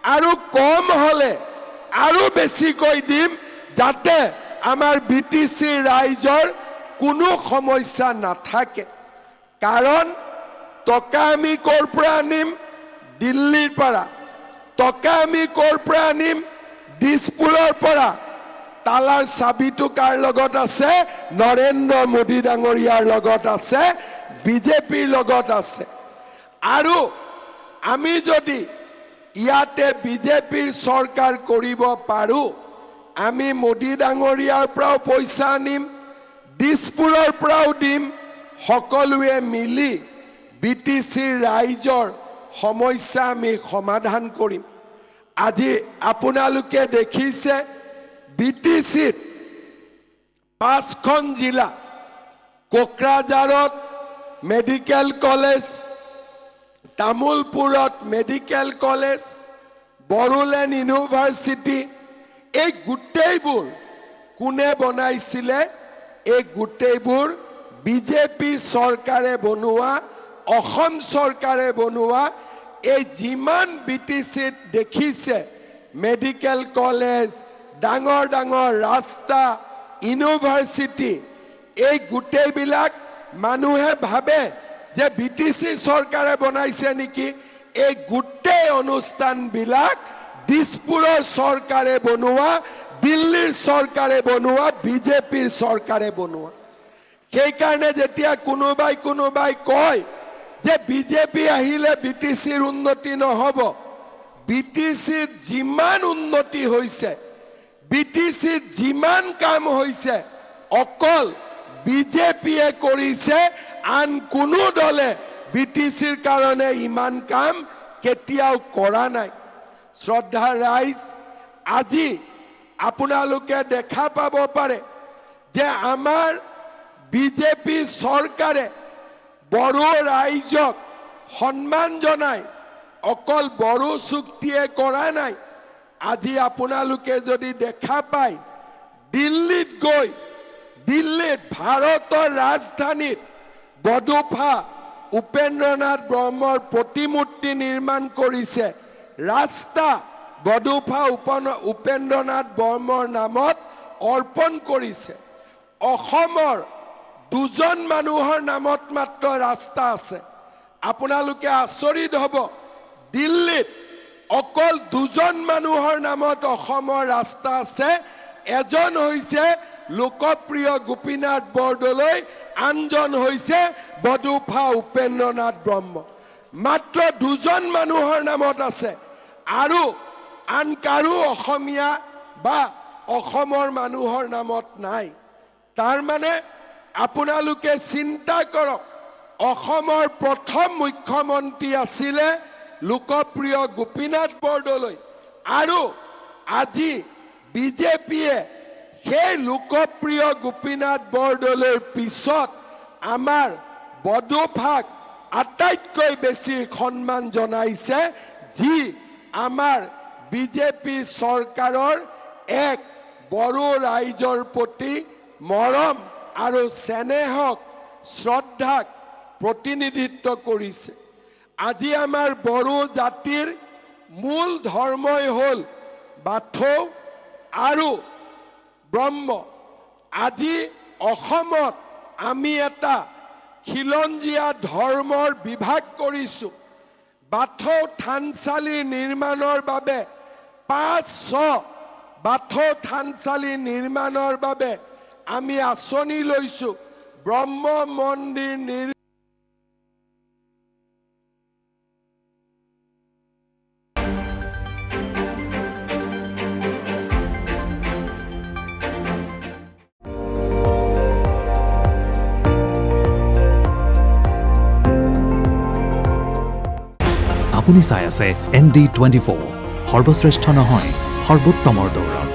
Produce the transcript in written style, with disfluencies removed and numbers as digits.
আৰু কম হলে আৰু বেছিকৈ দিম যাতে আমাৰ বিটিচি ৰাইজৰ কোনো সমস্যা নাথাকে কাৰণ টকা আমি ক'ৰ পৰা আনিম দিল্লীৰ পৰা টকা আমি ক'ৰ পৰা আনিম দিছপুৰৰ পৰা তালাৰ চাবিটো কাৰ লগত আছে নৰেন্দ্ৰ মোদী ডাঙৰীয়াৰ লগত আছে বিজেপিৰ লগত আছে আৰু আমি যদি ইয়াতে বিজেপিৰ চৰকাৰ কৰিব পাৰো আমি মোদী ডাঙৰীয়াৰ পৰাও পইচা আনিম দিছপুৰৰ পৰাও দিম সকলোৱে মিলি বিটিচিৰ ৰাইজৰ সমস্যা আমি সমাধান কৰিম আজি আপোনালোকে দেখিছে বিটিচিত 5খন জিলা কোকৰাঝাৰত মেডিকেল কলেজ তামুলপুৰত মেডিকেল কলেজ বড়োলেণ্ড ইউনিভাৰ্চিটি এই গোটেইবোৰ কোনে বনাইছিলে এই গোটেইবোৰ বিজেপি চৰকাৰে বনোৱা অসম চৰকাৰে বনোৱা এই যিমান বিটিচিত দেখিছে মেডিকেল কলেজ ডাঙৰ ডাঙৰ ৰাস্তা ইউনিভাৰ্চিটি এই গোটেইবিলাক মানুহে ভাবে যে বিটিচি চৰকাৰে বনাইছে নেকি এই গোটেই অনুষ্ঠানবিলাক দিছপুৰৰ চৰকাৰে বনোৱা দিল্লীৰ চৰকাৰে বনোৱা বিজেপিৰ চৰকাৰে বনোৱা সেইকাৰণে যেতিয়া কোনোবাই কয় যে বিজেপি আহিলে বিটিচিৰ উন্নতি নহব বিটিচিত যিমান উন্নতি হৈছে বিটিচিত যিমান কাম হৈছে অকল বিজেপিয়ে কৰিছে আন কোনো দলে বিটিচিৰ কাৰণে ইমান কাম কেতিয়াও কৰা নাই শ্ৰদ্ধা ৰাইজ আজি আপোনালোকে দেখা পাব পাৰে যে আমাৰ বিজেপি চৰকাৰে বড়ো ৰাইজক সন্মান জনাই অকল বড়ো চুক্তিয়ে কৰা নাই আজি আপোনালোকে যদি দেখা পায় দিল্লীত গৈ দিল্লীত ভাৰতৰ ৰাজধানীত বডোফা উপেন্দ্ৰনাথ ব্ৰহ্মৰ প্ৰতিমূৰ্তি নিৰ্মাণ কৰিছে ৰাস্তা বডোফা উপেন্দ্ৰনাথ ব্ৰহ্মৰ নামত অৰ্পণ কৰিছে অসমৰ দুজন মানুহৰ নামত মাত্ৰ ৰাস্তা আছে আপোনালোকে আচৰিত হ'ব দিল্লীত অকল দুজন মানুহৰ নামত অসমৰ ৰাস্তা আছে এজন হৈছে লোকপ্ৰিয় গোপীনাথ বৰদলৈ আনজন হৈছে বডোফা উপেন্দ্ৰনাথ ব্ৰহ্ম মাত্ৰ দুজন মানুহৰ নামত আছে আৰু আন কাৰো অসমীয়া বা অসমৰ মানুহৰ নামত নাই তাৰ মানে আপোনালোকে চিন্তা কৰক অসমৰ প্ৰথম মুখ্যমন্ত্ৰী আছিলে লোকপ্ৰিয় গোপীনাথ বৰদলৈ আৰু আজি বিজেপিয়ে সেই লোকপ্ৰিয় গোপীনাথ বৰদলৈৰ পিছত আমাৰ বডোফাক আটাইতকৈ বেছি সন্মান জনাইছে যি আমাৰ বিজেপি চৰকাৰৰ এক বড়ো ৰাইজৰ প্ৰতি মৰম আৰু স্নেহক শ্ৰদ্ধাক প্ৰতিনিধিত্ব কৰিছে আজি আমাৰ বড়ো জাতিৰ মূল ধৰ্মই হ'ল বাথৌ আৰু ব্ৰহ্ম আজি অসমত আমি এটা খিলঞ্জীয়া ধৰ্মৰ বিভাগ কৰিছো বাথৌ থানচালি নিৰ্মাণৰ বাবে 500 বাথৌ থানচালি নিৰ্মাণৰ বাবে আমি আঁচনি লৈছো ব্ৰহ্ম মন্দিৰ আপুনি চাই আছে ND24 সৰ্বশ্ৰেষ্ঠ নহয় সৰ্বোত্তমৰ দৌৰা